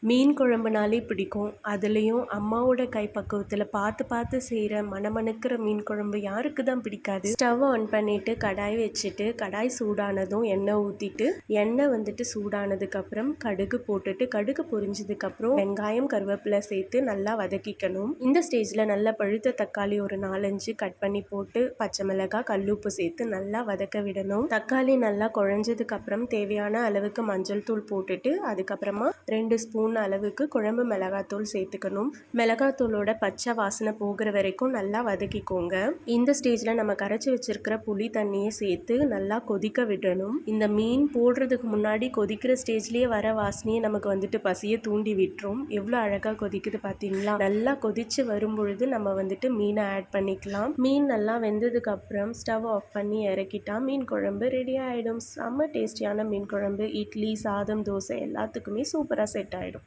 மீன் குழம்புனாலே பிடிக்கும். அதுலேயும் அம்மாவோட கைப்பக்குவத்தில் பார்த்து பார்த்து செய்கிற மணமணக்கிற மீன் குழம்பு யாருக்கு தான் பிடிக்காது. ஸ்டவ் ஆன் பண்ணிவிட்டு கடாய் வச்சுட்டு கடாய் சூடானதும் எண்ணெய் ஊற்றிட்டு எண்ணெய் வந்துட்டு சூடானதுக்கப்புறம் கடுகு போட்டுட்டு கடுகு பொரிஞ்சதுக்கப்புறம் வெங்காயம் கருவேப்பிலை சேர்த்து நல்லா வதக்கிக்கணும். இந்த ஸ்டேஜில் நல்லா பழுத்த தக்காளி ஒரு 4-5 கட் பண்ணி போட்டு பச்சை மிளகாய் கல்லுப்பு சேர்த்து நல்லா வதக்க விடணும். தக்காளி நல்லா குழஞ்சதுக்கப்புறம் தேவையான அளவுக்கு மஞ்சள் தூள் போட்டுட்டு அதுக்கப்புறமா 2 ஸ்பூன் அளவுக்கு குழம்பு மிளகாத்தூள் சேர்த்துக்கணும். மிளகாத்தூளோட பச்சை வாசனை போகிற வரைக்கும் நல்லா வதக்கிக்கோங்க. இந்த ஸ்டேஜில் நம்ம கரைச்சி வச்சிருக்கிற புளி தண்ணியை சேர்த்து நல்லா கொதிக்க விடணும். இந்த மீன் போடுறதுக்கு முன்னாடி கொதிக்கிற ஸ்டேஜ்லேயே வர வாசனையே நமக்கு வந்துட்டு பசியை தூண்டி விட்டுரும். எவ்வளோ அழகாக கொதிக்குது பார்த்தீங்களா? நல்லா கொதிச்சு வரும்பொழுது நம்ம வந்துட்டு மீனை ஆட் பண்ணிக்கலாம். மீன் நல்லா வெந்ததுக்கு அப்புறம் ஸ்டவ் ஆஃப் பண்ணி இறக்கிட்டா மீன் குழம்பு ரெடி ஆகிடும். செம்ம டேஸ்டியான மீன் குழம்பு இட்லி, சாதம், தோசை எல்லாத்துக்குமே சூப்பராக செட் ஆகிடும்.